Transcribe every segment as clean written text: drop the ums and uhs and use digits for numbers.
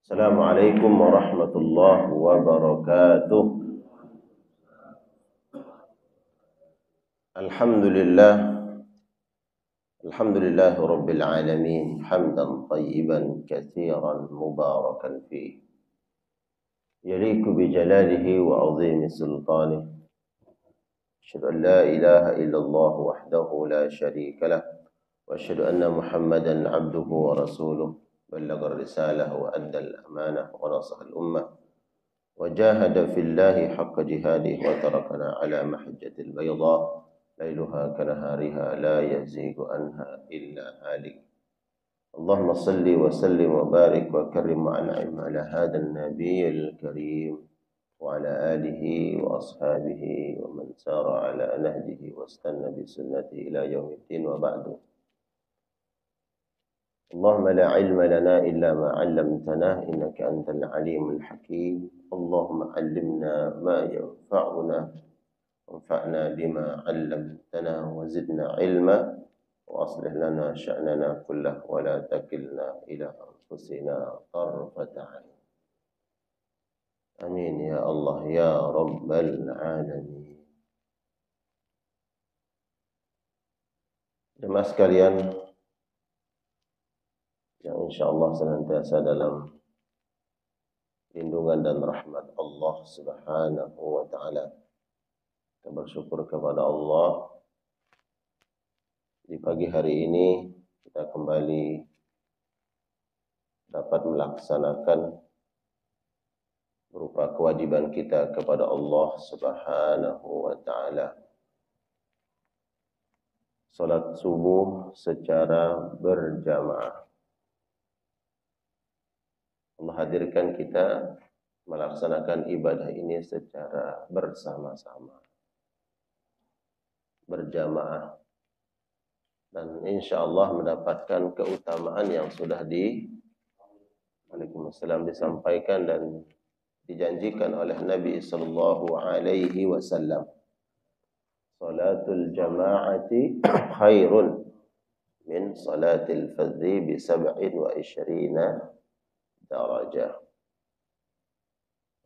Assalamualaikum warahmatullahi wabarakatuh. Alhamdulillah, alhamdulillahi rabbil alamin, hamdan tayyiban katsiran mubarakan fihi, yaliku bi jalalihi wa azimi sultanih. Asyhadu an la ilaha illallah wahdahu la syarika lah, wa asyhadu anna Muhammadan abduhu wa rasuluh, ballagha ar-risalah wa adda al-amanah wa nasaha al-ummah. وجاهد في الله حق جهاده وتركنا على محجة البيضاء ليلها كنهارها لا يزيغ عنها إلا هالك. اللهم صل وسلم وبارك وكرم وأنعم على هذا النبي الكريم وعلى آله وأصحابه ومن سار على نهجه واستنى بسنته إلى يوم الدين وبعد. اللهم لا علم لنا إلا ما علمتنا إنك أنت العليم الحكيم. اللهم علمنا ما ينفعنا وانفعنا بما علمتنا وزدنا علما وأصلح لنا شأننا كله ولا تكلنا إلى أنفسنا طرفة عين. آمين يا الله يا رب العالمين. Jemaah sekalian yang insyaallah senantiasa dalam lindungan dan rahmat Allah Subhanahu wa taala. Kita bersyukur kepada Allah di pagi hari ini kita kembali dapat melaksanakan berupa kewajiban kita kepada Allah Subhanahu wa taala. Salat subuh secara berjamaah. Allah hadirkan kita melaksanakan ibadah ini secara bersama-sama, berjamaah, dan insya Allah mendapatkan keutamaan yang sudah disampaikan dan dijanjikan oleh Nabi sallallahu alaihi wasallam. Salatul jama'ati khairun min salatil fadhi bi 27 darajah.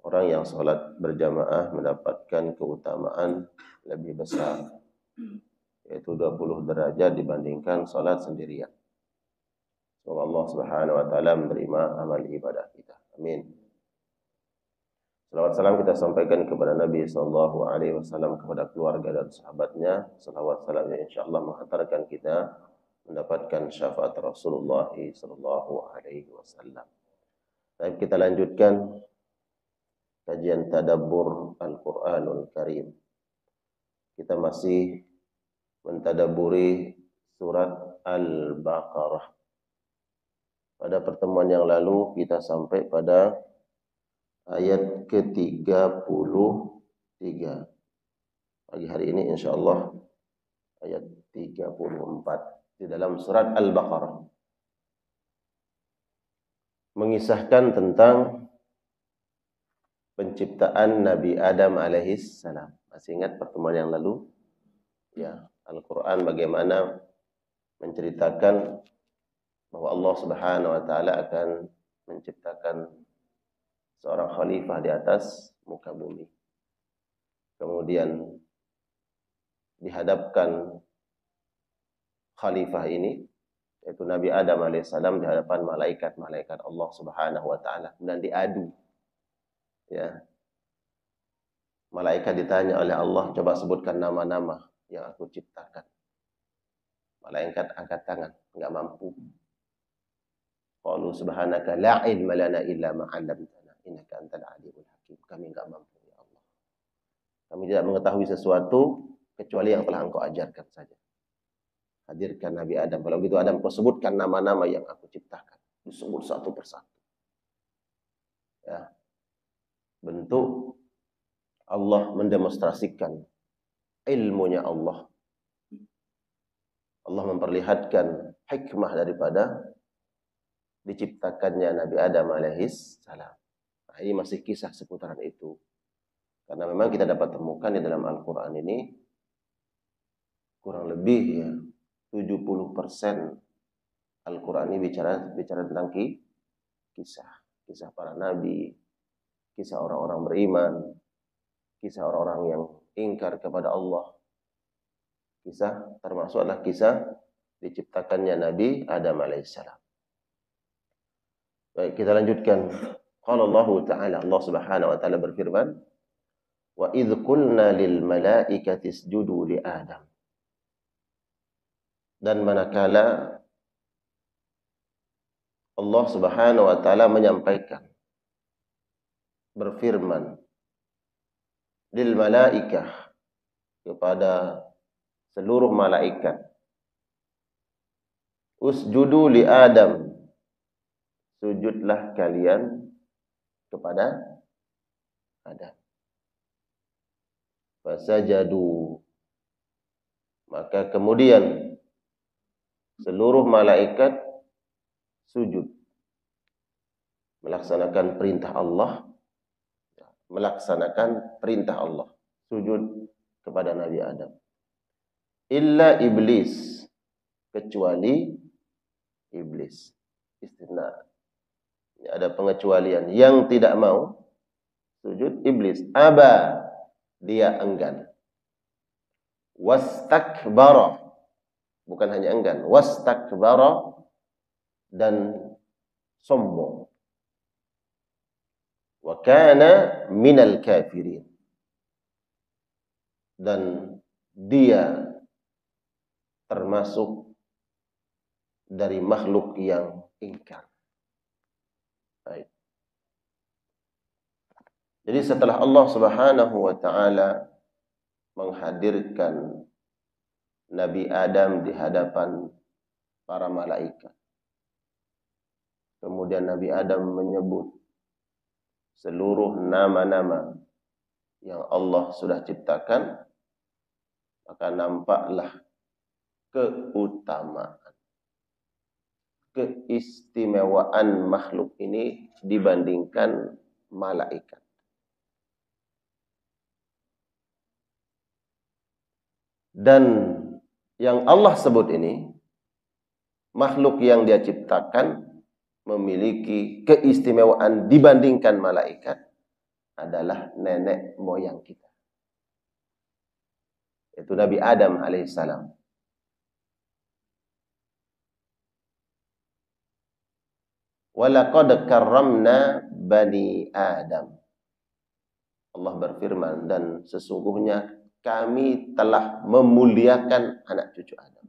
Orang yang salat berjamaah mendapatkan keutamaan lebih besar, yaitu 20 derajat dibandingkan salat sendirian. Semoga Allah Subhanahu wa taala menerima amal ibadah kita. Amin. Salawat salam kita sampaikan kepada Nabi sallallahu alaihi wasallam, kepada keluarga dan sahabatnya. Salawat salam yang insyaallah menghantarkan kita mendapatkan syafaat Rasulullah sallallahu alaihi wasallam. Baik, kita lanjutkan kajian tadabbur Al-Qur'anul Karim. Kita masih mentadabburi surat Al-Baqarah. Pada pertemuan yang lalu kita sampai pada ayat ke-33. Pagi hari ini insyaallah ayat 34 di dalam surat Al-Baqarah. Mengisahkan tentang penciptaan Nabi Adam alaihis salam. Masih ingat pertemuan yang lalu? Ya, Al-Quran bagaimana menceritakan bahwa Allah Subhanahu wa taala akan menciptakan seorang khalifah di atas muka bumi. Kemudian dihadapkan khalifah ini, yaitu Nabi Adam alaihissalam, di hadapan malaikat-malaikat Allah Subhanahu wa taala, dan diadu. Ya. Malaikat ditanya oleh Allah, coba sebutkan nama-nama yang aku ciptakan. Malaikat angkat tangan, enggak mampu. Qalu subhanaka la ilma lana illa ma 'allamtana innaka antal alimul hakim. Kami enggak mampu ya Allah. Kami tidak mengetahui sesuatu kecuali yang telah Engkau ajarkan saja. Hadirkan Nabi Adam. Kalau begitu Adam, kau sebutkan nama-nama yang aku ciptakan. Disebut satu persatu. Ya. Bentuk Allah mendemonstrasikan ilmunya Allah. Allah memperlihatkan hikmah daripada diciptakannya Nabi Adam alaihis salam. Nah, ini masih kisah seputaran itu. Karena memang kita dapat temukan di dalam Al-Quran ini kurang lebih ya 70% Al-Quran ini bicara tentang kisah. kisah para nabi, kisah orang-orang beriman, kisah orang-orang yang ingkar kepada Allah. Kisah termasuk adalah kisah diciptakannya Nabi Adam alaihissalam. Baik, kita lanjutkan. Qala Allah Ta'ala, Allah Subhanahu wa taala berfirman, "Wa idz qulna lil malaikati isjudu li Adam." Dan manakala Allah Subhanahu wa taala menyampaikan, berfirman lil malaikah, kepada seluruh malaikat, usjudu li Adam, sujudlah kalian kepada Adam. Fasajadu, maka kemudian seluruh malaikat sujud, melaksanakan perintah Allah, sujud kepada Nabi Adam. Illa iblis, kecuali iblis. Istisna. Ada pengecualian. Yang tidak mau sujud, iblis. Aba, dia enggan. Wastakbara, bukan hanya enggan, wastakbara, dan sombong. Wa kana minal kafirin, dan dia termasuk dari makhluk yang ingkar. Baik. Jadi setelah Allah Subhanahu wa taala menghadirkan Nabi Adam di hadapan para malaikat, kemudian Nabi Adam menyebut seluruh nama-nama yang Allah sudah ciptakan, maka nampaklah keutamaan, keistimewaan makhluk ini dibandingkan malaikat. Dan yang Allah sebut ini, makhluk yang Dia ciptakan memiliki keistimewaan dibandingkan malaikat, adalah nenek moyang kita, yaitu Nabi Adam alaihissalam. Walaqad karramna bani Adam. Allah berfirman, dan sesungguhnya kami telah memuliakan anak cucu Adam.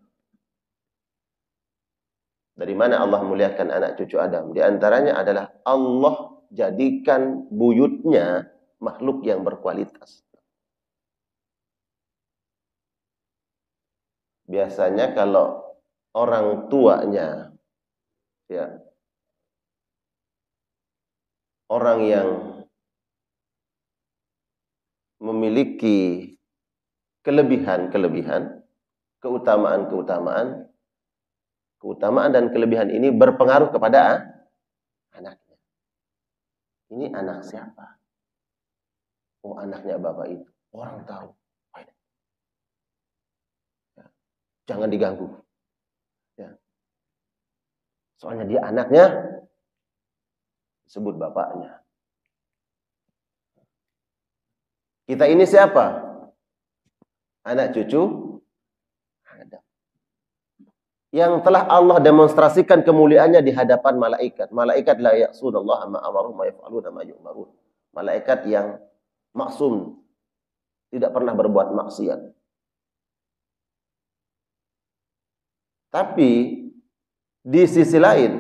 Dari mana Allah memuliakan anak cucu Adam? Di antaranya adalah Allah jadikan buyutnya makhluk yang berkualitas. Biasanya kalau orang tuanya, ya, orang yang memiliki kelebihan-kelebihan, keutamaan-keutamaan, keutamaan dan kelebihan ini berpengaruh kepada anaknya. Ini anak siapa? Oh, anaknya bapak itu. Orang tahu. Ya. Jangan diganggu. Ya. Soalnya dia anaknya, sebut bapaknya. Kita ini siapa? Anak cucu Adam. Yang telah Allah demonstrasikan kemuliaannya di hadapan malaikat. Malaikat la ya'sunallaha ma amaruhum wa yaf'aluna ma yu'marun. Malaikat yang maksum, tidak pernah berbuat maksiat. Tapi di sisi lain,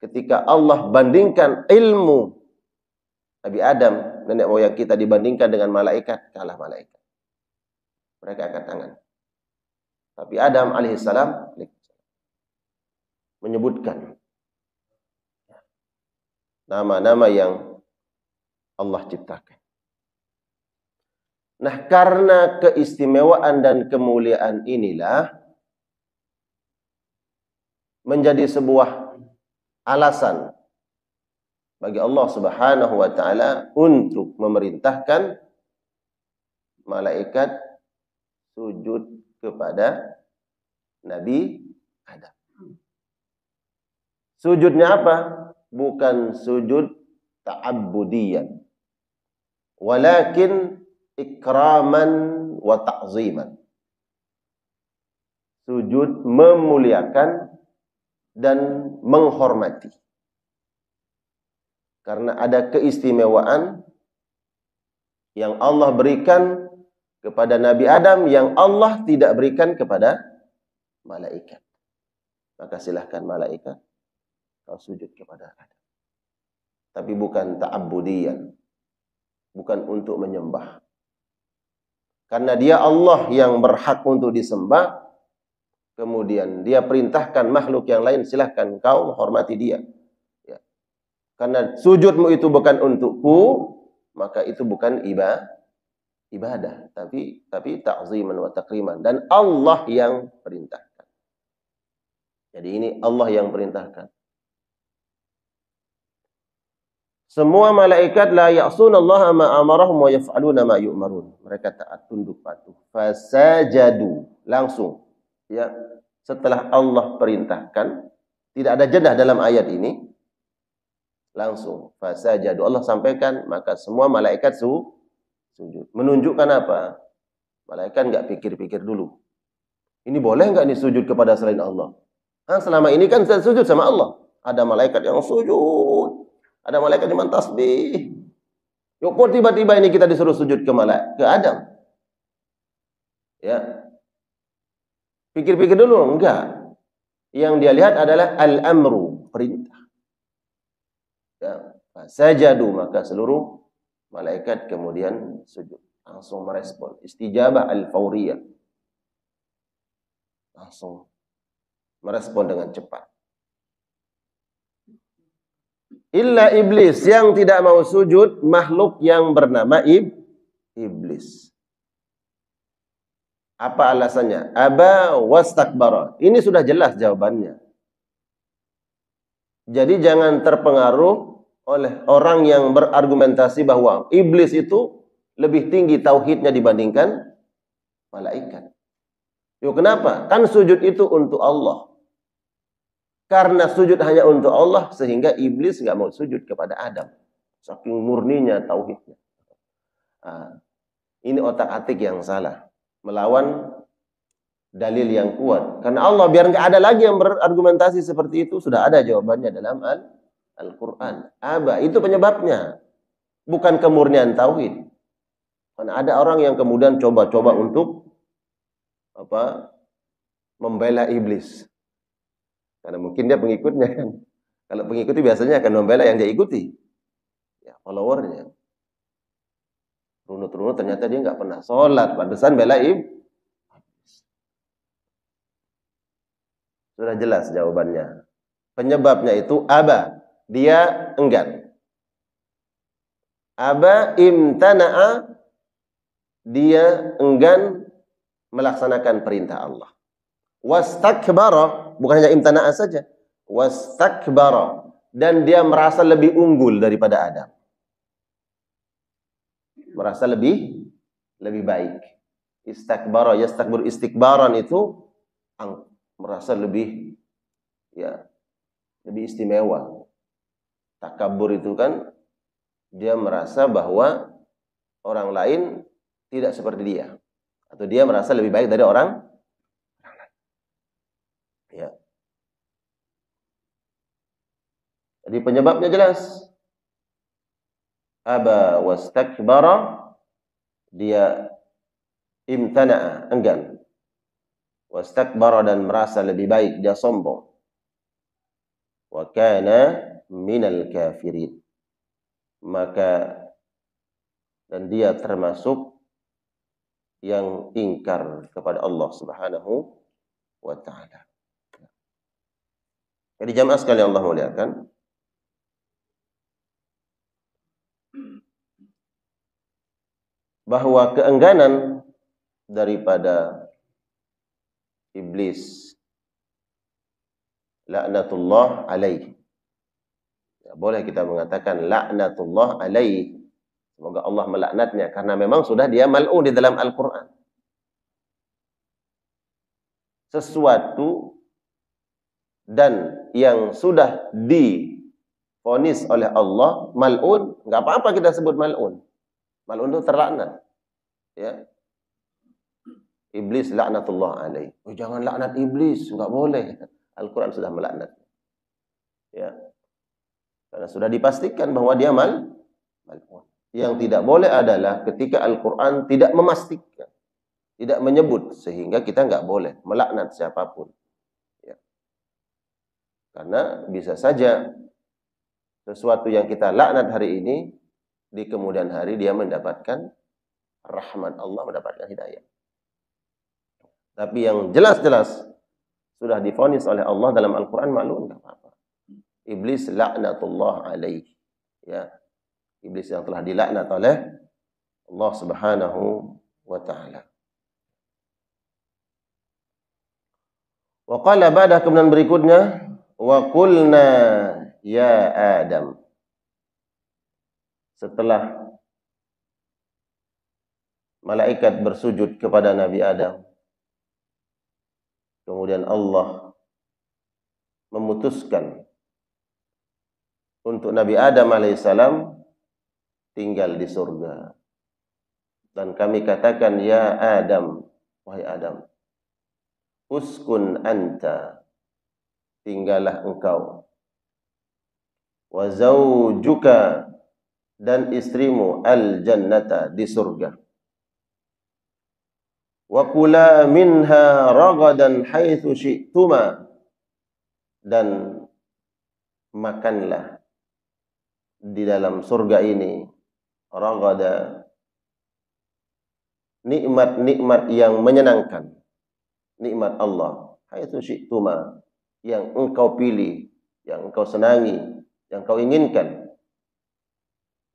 ketika Allah bandingkan ilmu Nabi Adam, nenek moyang kita, dibandingkan dengan malaikat, kalah malaikat. Mereka angkat tangan. Tapi Adam alaihissalam menyebutkan nama-nama yang Allah ciptakan. Nah, karena keistimewaan dan kemuliaan inilah menjadi sebuah alasan bagi Allah Subhanahu wa taala untuk memerintahkan malaikat sujud kepada Nabi Adam. Sujudnya apa? bukan sujud ta'abbudiyan, walakin ikraman wa ta'ziman. Sujud memuliakan dan menghormati. Karena ada keistimewaan yang Allah berikan kepada Nabi Adam yang Allah tidak berikan kepada malaikat. Maka silahkan malaikat kau sujud kepada Adam. Tapi bukan ta'abbudiyan. Bukan untuk menyembah. Karena dia Allah yang berhak untuk disembah. Kemudian dia perintahkan makhluk yang lain, silahkan kau menghormati dia. Ya. Karena sujudmu itu bukan untukku, maka itu bukan ibadah. Tapi ta'ziman wa takriman. Dan Allah yang perintahkan. Jadi ini Allah yang perintahkan. Semua malaikat la ya'sunallaha ma amarahum wa yaf'aluna ma yu'marun. Mereka taat, tunduk, patuh. Fasajadu, langsung. Ya, setelah Allah perintahkan, tidak ada jedah dalam ayat ini. Langsung fasajadu. Allah sampaikan, maka semua malaikat sujud. Menunjukkan apa? Malaikat enggak pikir-pikir dulu. Ini boleh enggak nih sujud kepada selain Allah? Selama ini kan saya sujud sama Allah. Ada malaikat yang sujud. Ada malaikat yang mentasbih. Yuk, kok tiba-tiba ini kita disuruh sujud ke Adam? Ya. Pikir-pikir dulu, enggak. Yang dia lihat adalah al-amru, perintah. Ya, sajadu, maka seluruh malaikat kemudian sujud, langsung merespon. Istijabah al-fauriyah. Langsung merespon dengan cepat. Illa iblis, yang tidak mau sujud, makhluk yang bernama iblis. Apa alasannya? Aba wastakbara. Ini sudah jelas jawabannya. Jadi jangan terpengaruh oleh orang yang berargumentasi bahwa iblis itu lebih tinggi tauhidnya dibandingkan malaikat. Yuk, kenapa? Kan sujud itu untuk Allah. Karena sujud hanya untuk Allah, sehingga iblis nggak mau sujud kepada Adam. Saking murninya tauhidnya. Ini otak-atik yang salah. Melawan dalil yang kuat. Karena Allah biar nggak ada lagi yang berargumentasi seperti itu, sudah ada jawabannya dalam Al-Quran. Aba, itu penyebabnya. Bukan kemurnian tauhid. Karena ada orang yang kemudian coba-coba untuk membela iblis. Karena mungkin dia pengikutnya kan. Kalau pengikuti biasanya akan membela yang dia ikuti. Ya, followernya. Runut-runut ternyata dia nggak pernah sholat. Pantesan bela iblis. Sudah jelas jawabannya. Penyebabnya itu aba. Dia enggan. Aba imtana'a. Dia enggan melaksanakan perintah Allah. Wastakbara, bukan hanya imtana'a saja. Wastakbara, dan dia merasa lebih unggul daripada Adam. Merasa lebih baik. Istakbara, yastakbur, istikbaran itu merasa lebih istimewa. Takabur itu kan dia merasa bahwa orang lain tidak seperti dia, atau dia merasa lebih baik dari orang. Ya. Jadi penyebabnya jelas. Aba wastakbara, dia imtana'a, enggan. Wastakbara, dan merasa lebih baik, dia sombong. Wa kana minal kafirin. Maka dan dia termasuk yang ingkar kepada Allah Subhanahu wa ta'ala. Jadi jamaah sekalian Allah muliakan, bahwa keengganan daripada iblis, laknatullah alaih. Ya, boleh kita mengatakan laknatullah alaih. Semoga Allah melaknatnya, karena memang sudah dia mal'un di dalam Al-Quran. Sesuatu dan yang sudah vonis oleh Allah mal'un, nggak apa-apa kita sebut mal'un. Mal'un itu terlaknat. Ya. Iblis laknatullah alaih. Oh, jangan laknat iblis, nggak boleh. Al-Quran sudah melaknat. Ya. Karena sudah dipastikan bahwa dia mal'un. Yang tidak boleh adalah ketika Al-Quran tidak memastikan, tidak menyebut, sehingga kita nggak boleh melaknat siapapun. Ya. Karena bisa saja sesuatu yang kita laknat hari ini, di kemudian hari dia mendapatkan rahmat Allah, mendapatkan hidayah. Tapi yang jelas-jelas sudah divonis oleh Allah dalam Al-Quran, mal'un, nggak apa-apa. Iblis laknatullah alaih. Ya. Iblis yang telah dilaknat oleh Allah Subhanahu wa ta'ala. Wa qala ba'da, kemudian berikutnya, wa qulna ya Adam. Setelah malaikat bersujud kepada Nabi Adam, kemudian Allah memutuskan untuk Nabi Adam alaihissalam tinggal di surga. Dan kami katakan, ya Adam, wahai Adam, uskun anta, tinggallah engkau, wa zawjuka, dan istrimu, al-jannata, di surga. Wa kula minha ragadan haitsu syi'tuma, dan makanlah di dalam surga ini ragada, nikmat-nikmat yang menyenangkan, nikmat Allah, haitsu syi'tuma, yang engkau pilih, yang engkau senangi, yang engkau inginkan.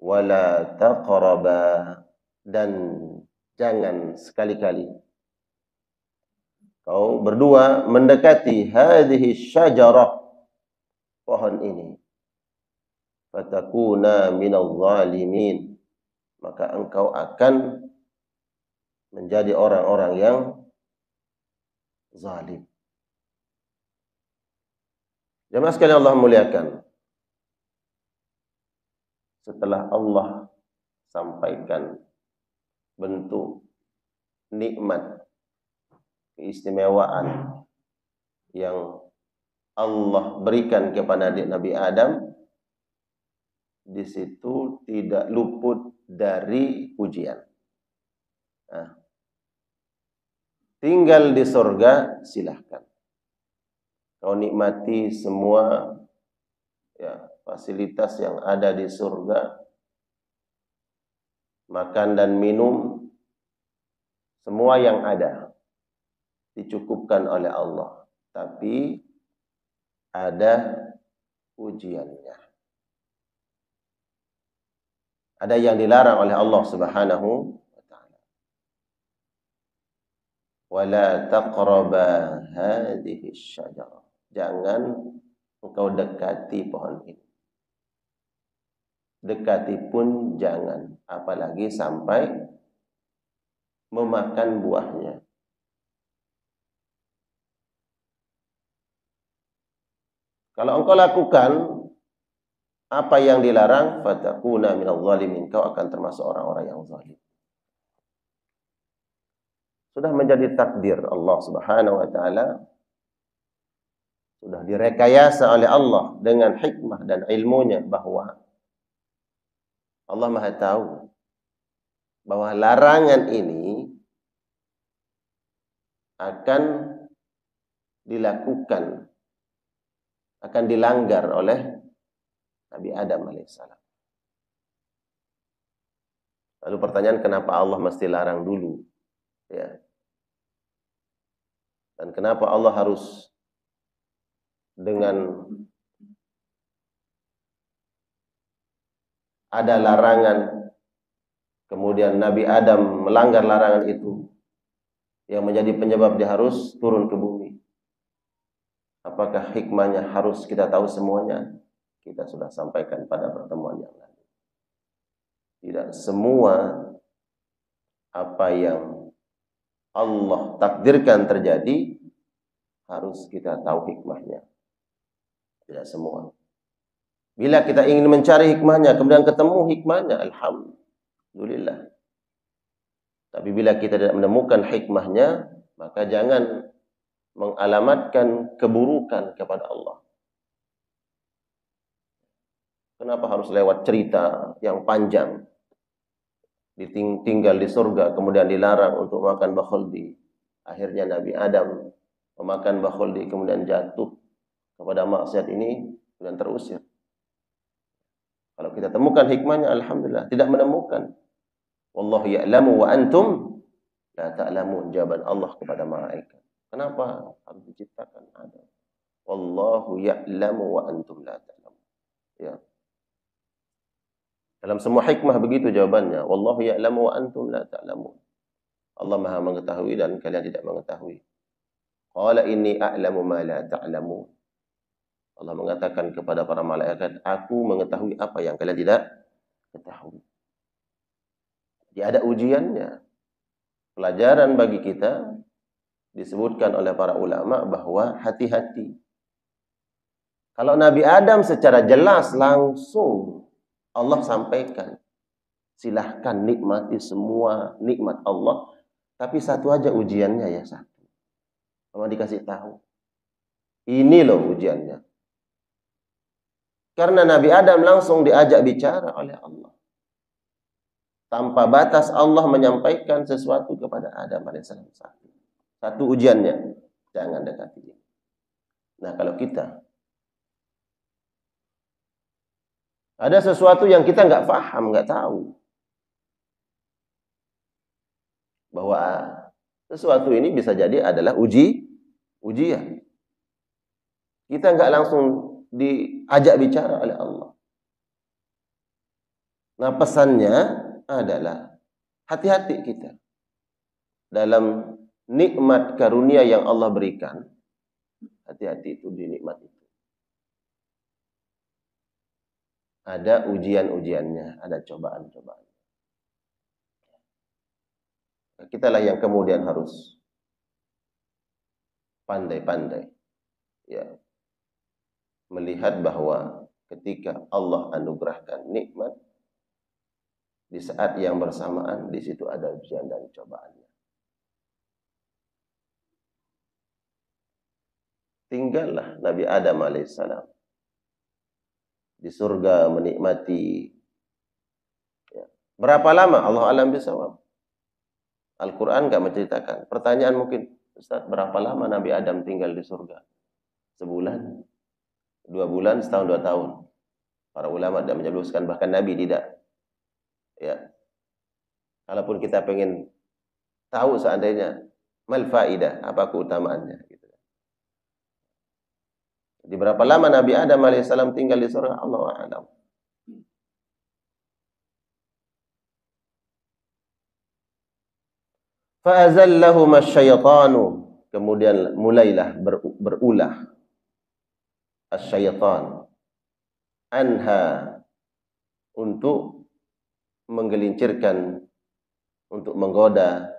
Wala taqraba, dan jangan sekali-kali kau berdua mendekati hadhihi syajarah, pohon ini, fatakuna minadh dhalimin, maka engkau akan menjadi orang-orang yang zalim. Jemaah sekalian Allah muliakan, setelah Allah sampaikan bentuk nikmat, keistimewaan yang Allah berikan kepada Nabi Adam, di situ tidak luput dari ujian. Nah, tinggal di surga, silahkan kau nikmati semua ya, fasilitas yang ada di surga, makan dan minum, semua yang ada dicukupkan oleh Allah. Tapi ada ujiannya. Ada yang dilarang oleh Allah Subhanahu wa ta'ala. Wala taqraba hadhihi syajarah, jangan engkau dekati pohon ini. Dekati pun jangan, apalagi sampai memakan buahnya. Kalau engkau lakukan apa yang dilarang, fatakuna minadh dhalimin, kau akan termasuk orang-orang yang zalim. Sudah menjadi takdir Allah Subhanahu wa ta'ala, sudah direkayasa oleh Allah dengan hikmah dan ilmunya, bahwa Allah Maha tahu bahwa larangan ini akan dilakukan, akan dilanggar oleh Nabi Adam alaihissalam. Lalu pertanyaan, kenapa Allah mesti larang dulu? Ya. Dan kenapa Allah harus dengan ada larangan, kemudian Nabi Adam melanggar larangan itu, yang menjadi penyebab dia harus turun ke bumi? Apakah hikmahnya harus kita tahu semuanya? Kita sudah sampaikan pada pertemuan yang lalu. Tidak semua apa yang Allah takdirkan terjadi harus kita tahu hikmahnya. Tidak semua. Bila kita ingin mencari hikmahnya, kemudian ketemu hikmahnya, alhamdulillah. Tapi bila kita tidak menemukan hikmahnya, maka jangan mengalamatkan keburukan kepada Allah. Kenapa harus lewat cerita yang panjang? Ditinggal di surga, kemudian dilarang untuk makan bakhaldi. Akhirnya Nabi Adam memakan bakhaldi, kemudian jatuh kepada maksiat ini, kemudian terusir. Kalau kita temukan hikmahnya, alhamdulillah. Tidak menemukan, wallahu ya'lamu wa antum la ta'lamun. Jawaban Allah kepada malaikat. Kenapa harus diciptakan Adam? Wallahu ya'lamu wa antum la ta'lamun. Ya. Dalam semua hikmah begitu jawabannya. Wallahu ya'lamu wa antum la ta'lamun. Allah Maha mengetahui dan kalian tidak mengetahui. Qala inni a'lamu ma la ta'lamun. Allah mengatakan kepada para malaikat, aku mengetahui apa yang kalian tidak ketahui. Jadi ada ujiannya. Pelajaran bagi kita disebutkan oleh para ulama bahwa hati-hati. Kalau Nabi Adam secara jelas langsung Allah sampaikan, silahkan nikmati semua nikmat Allah, tapi satu aja ujiannya ya satu. Allah dikasih tahu. Ini loh ujiannya. Karena Nabi Adam langsung diajak bicara oleh Allah. Tanpa batas Allah menyampaikan sesuatu kepada Adam alaihissalam. Satu ujiannya, jangan dekati. Nah, kalau kita ada sesuatu yang kita nggak paham, nggak tahu, bahwa sesuatu ini bisa jadi adalah ujian. Kita nggak langsung diajak bicara oleh Allah. Nah, pesannya adalah hati-hati kita dalam nikmat karunia yang Allah berikan. Hati-hati itu di nikmat itu. Ada ujian-ujiannya, ada cobaan-cobaan. Kitalah yang kemudian harus pandai-pandai ya, melihat bahwa ketika Allah anugerahkan nikmat, di saat yang bersamaan di situ ada ujian dan cobaannya. Tinggallah Nabi Adam alaihissalam di surga menikmati ya. Berapa lama? Allah alam bisawab. Al-Quran nggak menceritakan. Pertanyaan mungkin, Ustaz, berapa lama Nabi Adam tinggal di surga? Sebulan, 2 bulan, setahun, 2 tahun. Para ulama tidak menyebutkan, bahkan Nabi tidak. Ya, kalaupun kita pengen tahu seandainya mal faidah, apa keutamaannya? Gitu. Jadi berapa lama Nabi Adam alaihissalam tinggal di surga? Allah a'lam. Fa'azallahum asyaitanu. Kemudian mulailah berulah asyaitan anha, untuk menggelincirkan, untuk menggoda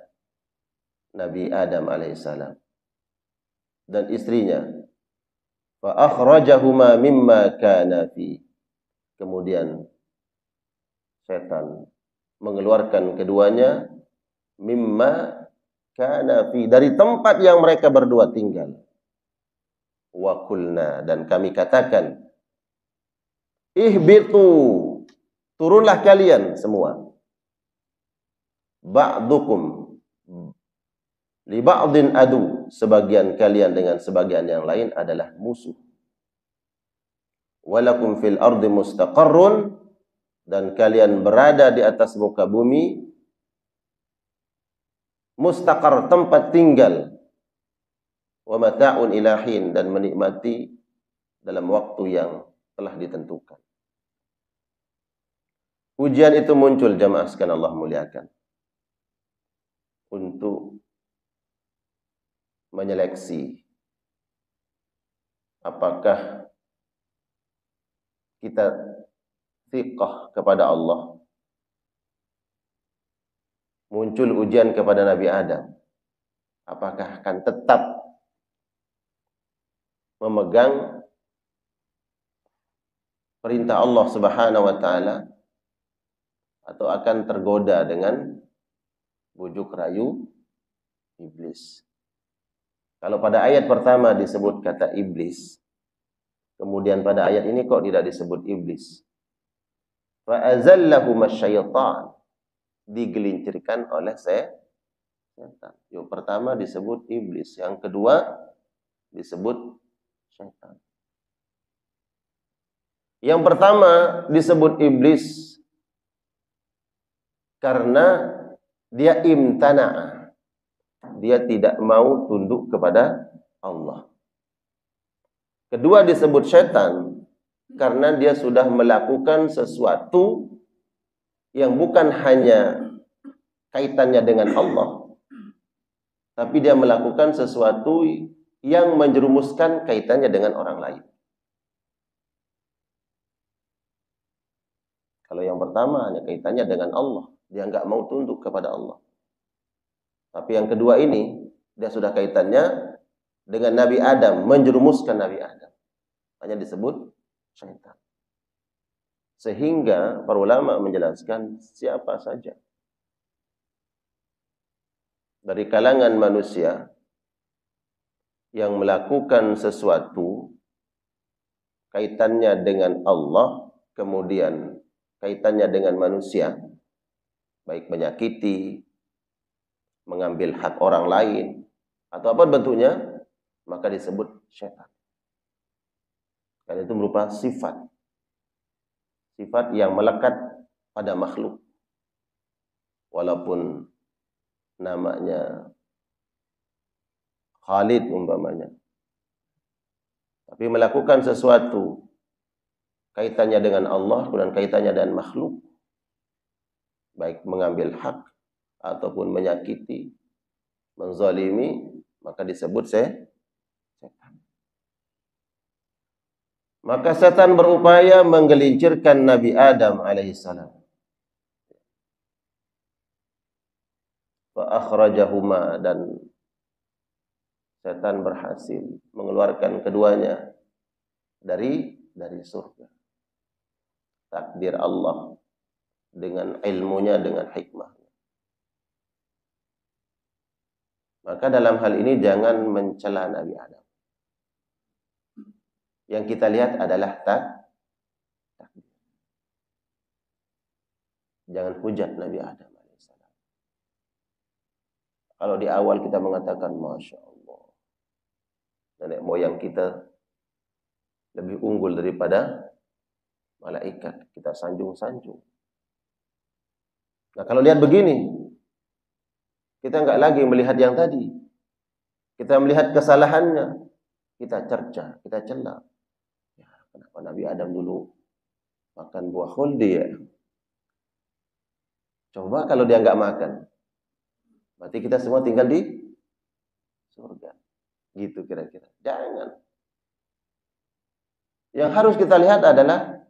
Nabi Adam alaihissalam dan istrinya. Fa akhrajahuma mimma kana fi. Kemudian setan mengeluarkan keduanya mimma kana fi, dari tempat yang mereka berdua tinggal. Wa qulna, dan kami katakan, ihbitu, turunlah kalian semua. Ba'dukum li ba'din adu, sebagian kalian dengan sebagian yang lain adalah musuh. Walakum fil ardi mustaqarrun, dan kalian berada di atas muka bumi, mustaqar, tempat tinggal, wa mata'un ilahin, dan menikmati dalam waktu yang telah ditentukan. Ujian itu muncul, jamaah sekalian Allah muliakan, untuk menyeleksi apakah kita thiqah kepada Allah. Muncul ujian kepada Nabi Adam, apakah akan tetap memegang perintah Allah Subhanahu wa taala atau akan tergoda dengan bujuk rayu iblis. Kalau pada ayat pertama disebut kata iblis, kemudian pada ayat ini kok tidak disebut iblis? Fa azallahum asyaitan, digelincirkan oleh setan. Yang pertama disebut iblis, yang kedua disebut syaitan. Yang pertama disebut iblis karena dia imtana'a, dia tidak mau tunduk kepada Allah. Kedua disebut syaitan karena dia sudah melakukan sesuatu yang bukan hanya kaitannya dengan Allah, tapi dia melakukan sesuatu yang menjerumuskan kaitannya dengan orang lain. Kalau yang pertama hanya kaitannya dengan Allah, dia nggak mau tunduk kepada Allah. Tapi yang kedua ini, dia sudah kaitannya dengan Nabi Adam, menjerumuskan Nabi Adam. Hanya disebut syaitan. Sehingga para ulama menjelaskan siapa saja dari kalangan manusia yang melakukan sesuatu kaitannya dengan Allah, kemudian kaitannya dengan manusia, baik menyakiti, mengambil hak orang lain, atau apa bentuknya, maka disebut syaitan. Karena itu merupakan sifat yang melekat pada makhluk. Walaupun namanya Khalid umpamanya, tapi melakukan sesuatu kaitannya dengan Allah dan kaitannya dengan makhluk, baik mengambil hak ataupun menyakiti, menzalimi, maka disebut setan. Maka setan berupaya menggelincirkan Nabi Adam alaihissalam. Fa akhrajahuma, dan setan berhasil mengeluarkan keduanya dari surga. Takdir Allah dengan ilmunya, dengan hikmahnya. Maka dalam hal ini jangan mencela Nabi Adam. Yang kita lihat adalah takdir. Jangan hujat Nabi Adam alaihissalam. Kalau di awal kita mengatakan Masya Allah, nenek moyang kita lebih unggul daripada malaikat, kita sanjung-sanjung. Nah, kalau lihat begini, kita nggak lagi melihat yang tadi. Kita melihat kesalahannya, kita cerca, kita cela. Ya, kenapa Nabi Adam dulu makan buah khuldi ya? Coba kalau dia nggak makan, berarti kita semua tinggal di surga. Gitu kira-kira. Jangan. Yang harus kita lihat adalah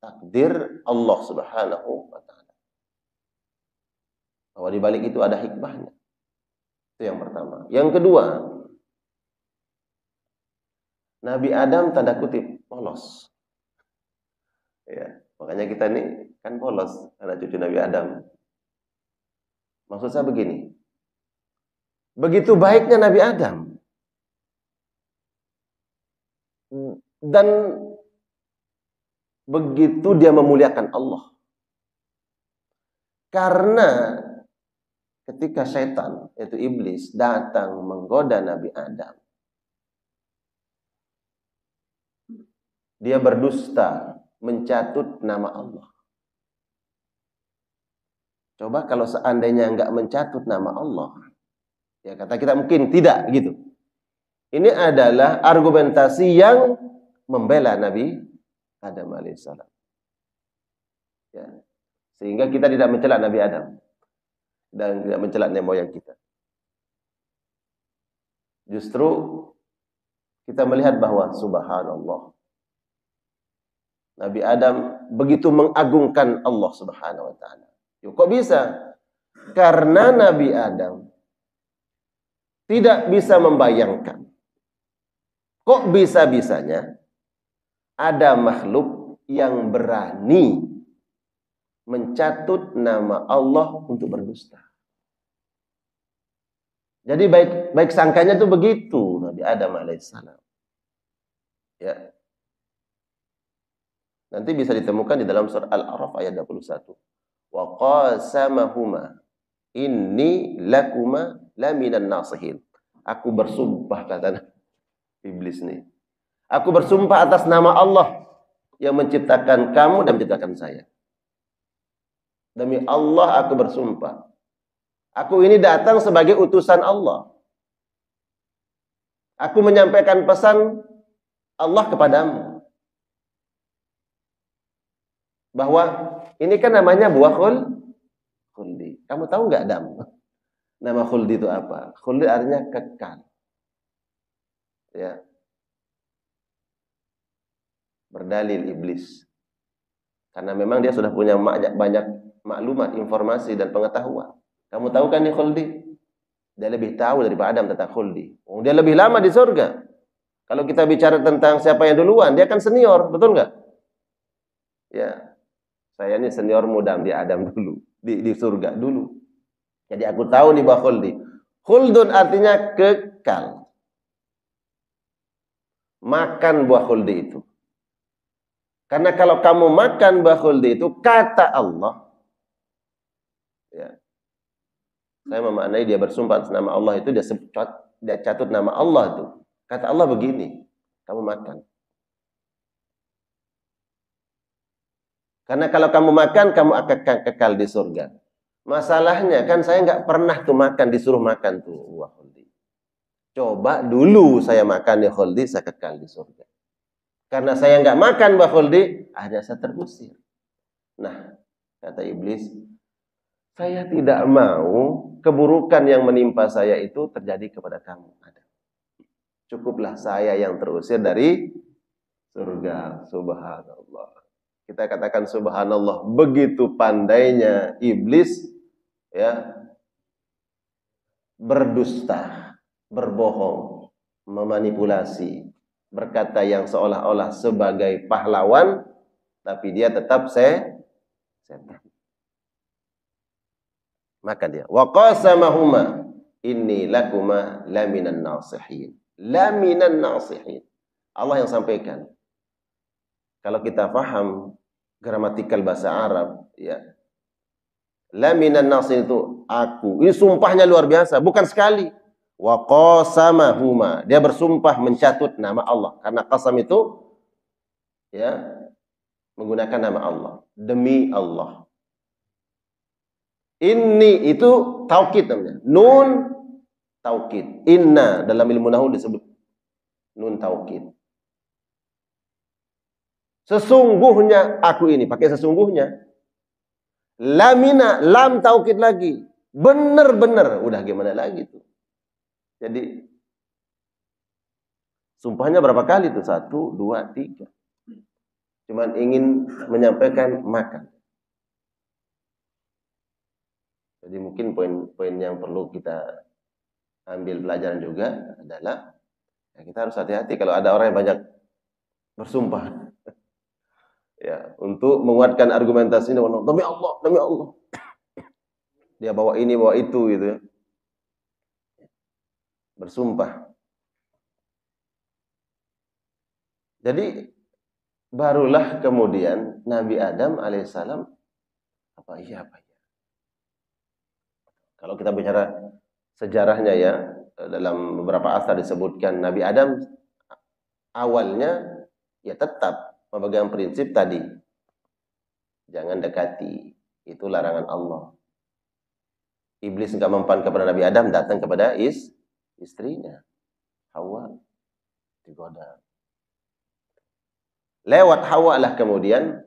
takdir Allah Subhanahu wa ta'ala. Bahwa di balik itu ada hikmahnya. Itu yang pertama. Yang kedua, Nabi Adam tanda kutip polos. Ya, makanya kita ini kan polos, anak cucu Nabi Adam. Maksud saya begini. Begitu baiknya Nabi Adam, dan begitu dia memuliakan Allah. Karena ketika syaitan, yaitu iblis, datang menggoda Nabi Adam, dia berdusta, mencatut nama Allah. Coba kalau seandainya enggak mencatut nama Allah, ya kata kita mungkin tidak gitu. Ini adalah argumentasi yang membela Nabi Adam alaihissalam. Ya. Sehingga kita tidak mencela Nabi Adam dan tidak mencela nenek moyang kita. Justru kita melihat bahwa subhanallah, Nabi Adam begitu mengagungkan Allah Subhanahu wa ta'ala. Kok bisa? Karena Nabi Adam tidak bisa membayangkan, kok bisa-bisanya ada makhluk yang berani mencatut nama Allah untuk berdusta. Jadi baik sangkanya tuh begitu Nabi Adam alaihissalam. Ya. Nanti bisa ditemukan di dalam surah Al-A'raf ayat 21. Wa qasamahuma inni lakuma laminan nasihin. Aku bersumpah, kata iblis nih. Aku bersumpah atas nama Allah yang menciptakan kamu dan menciptakan saya. Demi Allah aku bersumpah. Aku ini datang sebagai utusan Allah. Aku menyampaikan pesan Allah kepadamu. Bahwa ini kan namanya buah khuldi. Kamu tahu nggak, Adam? Nama khuldi itu apa? Khuldi artinya kekal. Ya. Berdalil iblis. Karena memang dia sudah punya banyak maklumat, informasi dan pengetahuan. Kamu tahu kan ini khuldi? Dia lebih tahu daripada Adam tentang khuldi. Dia lebih lama di surga. Kalau kita bicara tentang siapa yang duluan, dia kan senior, betul nggak? Ya. Saya ini senior muda di Adam dulu, di surga dulu. Jadi aku tahu nih bahwa khuldi. Khuldun artinya kekal. Makan buah khuldi itu. Karena kalau kamu makan buah khuldi itu, kata Allah. Ya. Saya memaknai dia bersumpah atas nama Allah itu, dia catut nama Allah itu. Kata Allah begini, kamu makan. Karena kalau kamu makan, kamu akan kekal di surga. Masalahnya kan saya nggak pernah tuh makan, disuruh makan tuh buah khuldi. Coba dulu saya makan di khuldi, saya kekal di surga. Karena saya nggak makan buah khuldi, akhirnya saya terusir. Nah, kata iblis, saya tidak mau keburukan yang menimpa saya itu terjadi kepada kamu. Cukuplah saya yang terusir dari surga. Subhanallah. Kita katakan subhanallah, begitu pandainya iblis ya berdusta, berbohong, memanipulasi, berkata yang seolah-olah sebagai pahlawan, tapi dia tetap setan. Maka dia wa qasamahuma inni lakuma laminan nasihin. Laminan nasihin. Allah yang sampaikan. Kalau kita paham gramatikal bahasa Arab, ya. Laminan nasihin itu aku. Ini sumpahnya luar biasa, bukan sekali. Wa qasamahuma. Dia bersumpah mencatut nama Allah. Karena qasam itu ya menggunakan nama Allah. Demi Allah. Ini itu taukid namanya. Nun taukid. Inna dalam ilmu nahwu disebut nun taukid. Sesungguhnya aku ini, pakai sesungguhnya. Lamina, lam taukid lagi. Benar-benar, udah gimana lagi tuh. Jadi sumpahnya berapa kali tuh? 1, 2, 3. Cuman ingin menyampaikan makan. Jadi mungkin poin-poin yang perlu kita ambil pelajaran juga adalah ya kita harus hati-hati kalau ada orang yang banyak bersumpah. Ya, untuk menguatkan argumentasi ini, demi Allah, demi Allah. Dia bawa ini, bawa itu gitu ya. Bersumpah. Jadi barulah kemudian Nabi Adam alaihissalam apa iya. Kalau kita bicara sejarahnya ya, dalam beberapa asar disebutkan Nabi Adam awalnya ya tetap memegang prinsip tadi. Jangan dekati. Itu larangan Allah. Iblis enggak mempan kepada Nabi Adam, datang kepada istrinya. Hawa. Digoda. Lewat Hawa lah kemudian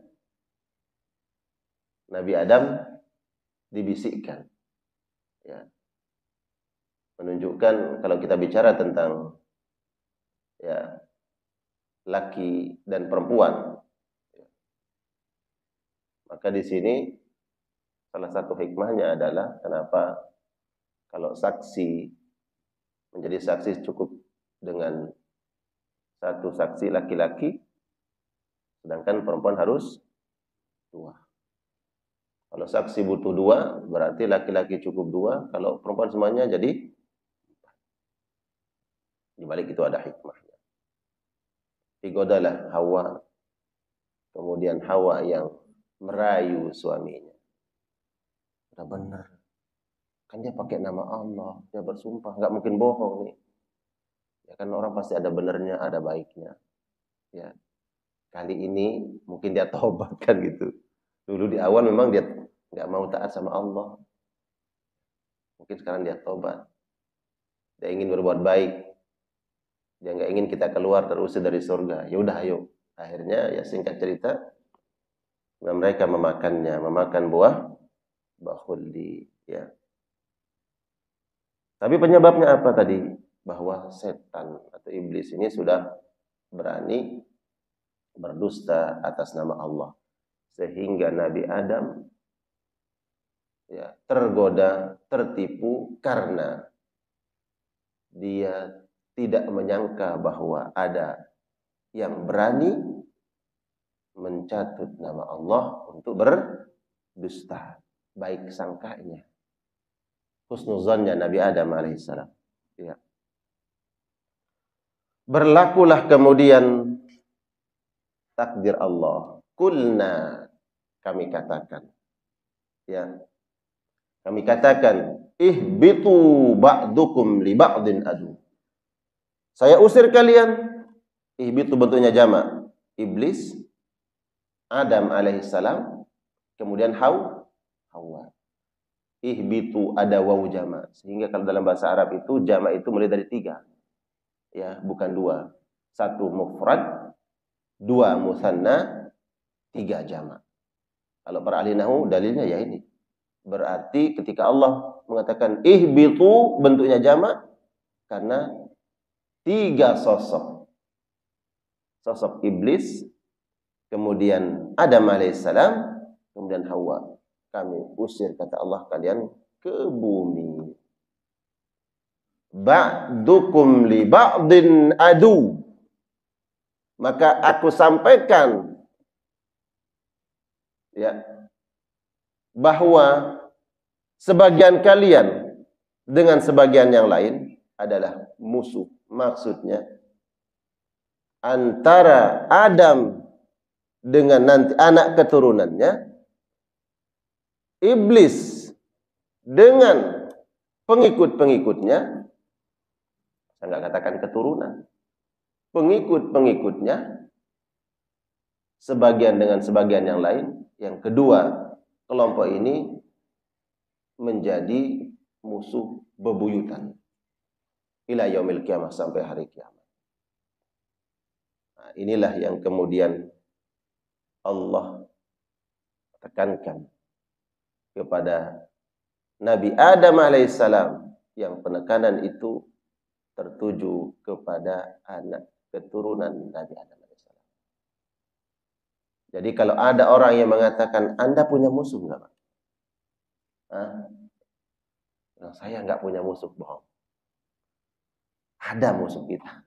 Nabi Adam dibisikkan. Ya. Menunjukkan kalau kita bicara tentang ya laki dan perempuan. Maka di sini salah satu hikmahnya adalah kenapa kalau saksi menjadi saksi cukup dengan satu saksi laki-laki, Sedangkan perempuan harus 2. Kalau saksi butuh 2, berarti laki-laki cukup 2. Kalau perempuan semuanya jadi 4. Di balik itu ada hikmahnya. Digodalah Hawa. Kemudian Hawa yang merayu suaminya. Udah benar. Kan dia pakai nama Allah. Dia bersumpah. Nggak mungkin bohong nih. Ya kan orang pasti ada benernya, ada baiknya. Ya. Kali ini mungkin dia taubat kan gitu. Dulu di awal memang dia nggak mau taat sama Allah. Mungkin sekarang dia taubat. Dia ingin berbuat baik. Dia nggak ingin kita keluar terusir dari surga. Ya udah ayo. Akhirnya ya singkat cerita, mereka memakan buah khuldi. Ya. Tapi penyebabnya apa tadi? Bahwa setan atau iblis ini sudah berani berdusta atas nama Allah. Sehingga Nabi Adam ya, tergoda, tertipu karena dia tidak menyangka bahwa ada yang berani mencatut nama Allah untuk berdusta. Baik sangkanya. Husnuzannya Nabi Adam alaihissalam. Ya. Berlakulah kemudian takdir Allah. Kulna, kami katakan. Ya. Kami katakan, ihbitu ba'dukum li ba'din adu. Saya usir kalian. Ihbitu bentuknya jamak. Iblis, Adam alaihissalam, kemudian Hawa. Ihbitu ada wawu jamak. Sehingga kalau dalam bahasa Arab itu jamak itu mulai dari 3. Ya, bukan 2. 1 mufrad, 2 musanna, 3 jamak. Kalau para ahli nahwu dalilnya ya ini. Berarti ketika Allah mengatakan ihbitu bentuknya jamak karena 3 sosok. Sosok iblis, kemudian Adam alaihissalam, kemudian Hawa. Kami usir kata Allah kalian ke bumi. Ba'dukum li ba'din adu. Maka aku sampaikan ya bahwa sebagian kalian dengan sebagian yang lain adalah musuh. Maksudnya antara Adam dengan nanti anak keturunannya, iblis dengan pengikut-pengikutnya, saya nggak katakan keturunan, pengikut-pengikutnya, sebagian dengan sebagian yang lain. Yang kedua, kelompok ini menjadi musuh bebuyutan ila yaumil kiamah, sampai hari kiamat. Nah, inilah yang kemudian Allah tekankan kepada Nabi Adam alaihissalam, yang penekanan itu tertuju kepada anak keturunan Nabi Adam alaihissalam. Jadi kalau ada orang yang mengatakan Anda punya musuh enggak, Pak? Nah, saya enggak punya musuh, bohong. Ada musuh kita.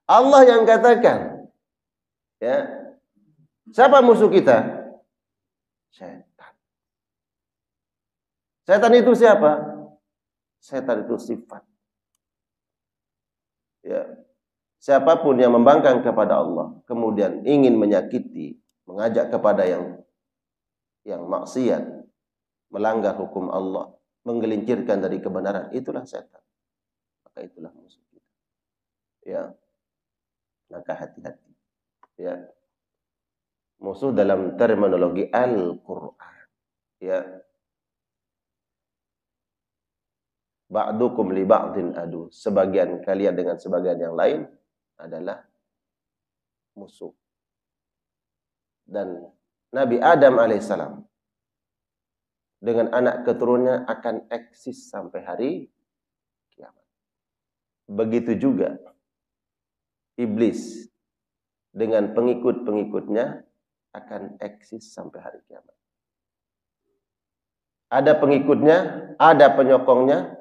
Allah yang katakan. Ya. Siapa musuh kita? Setan. Setan itu siapa? Setan itu sifat. Ya. Siapapun yang membangkang kepada Allah, kemudian ingin menyakiti, mengajak kepada yang maksiat, melanggar hukum Allah, menggelincirkan dari kebenaran, itulah setan. Maka itulah musuh kita. Ya. Maka hati-hati. Ya. Musuh dalam terminologi Al-Qur'an. Ya. Ba'dukum li ba'din adu. Sebagian kalian dengan sebagian yang lain adalah musuh. Dan Nabi Adam alaihissalam dengan anak keturunannya akan eksis sampai hari kiamat. Begitu juga iblis dengan pengikut-pengikutnya akan eksis sampai hari kiamat. Ada pengikutnya, ada penyokongnya,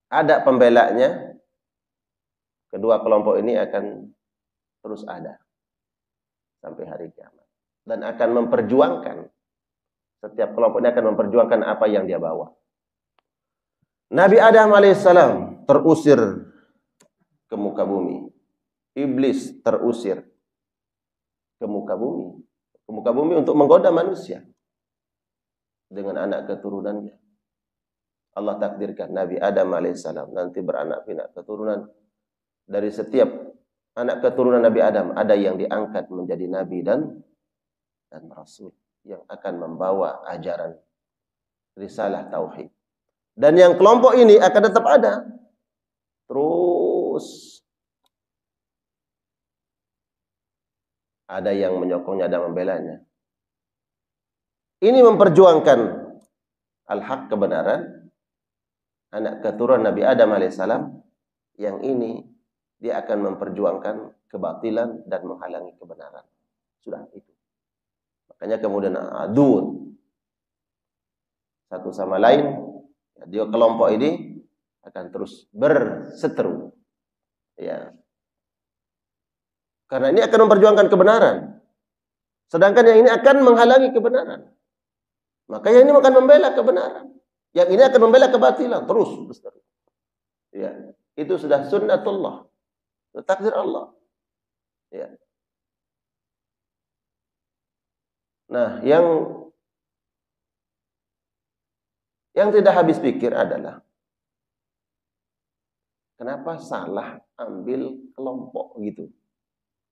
ada pembelanya. Kedua kelompok ini akan terus ada. sampai hari kiamat. Dan akan memperjuangkan, setiap kelompok ini akan memperjuangkan apa yang dia bawa. Nabi Adam alaihissalam terusir ke muka bumi. Iblis terusir ke muka bumi. Ke muka bumi untuk menggoda manusia dengan anak keturunannya. Allah takdirkan Nabi Adam alaihissalam nanti beranak pinak keturunan. Dari setiap anak keturunan Nabi Adam ada yang diangkat menjadi nabi dan rasul yang akan membawa ajaran risalah tauhid. Dan yang kelompok ini akan tetap ada. Terus ada yang menyokongnya dan membelanya. Ini memperjuangkan al-haq, kebenaran, anak keturunan Nabi Adam alaihissalam. Yang ini dia akan memperjuangkan kebatilan dan menghalangi kebenaran. Sudah itu. Makanya kemudian adun satu sama lain. Dia kelompok ini akan terus berseteru. Ya. Karena ini akan memperjuangkan kebenaran. Sedangkan yang ini akan menghalangi kebenaran. Maka yang ini akan membela kebenaran. Yang ini akan membela kebatilan. Terus berseteru. Ya. Itu sudah sunnatullah. Takdir Allah. Ya. Nah, yang tidak habis pikir adalah kenapa salah ambil kelompok gitu.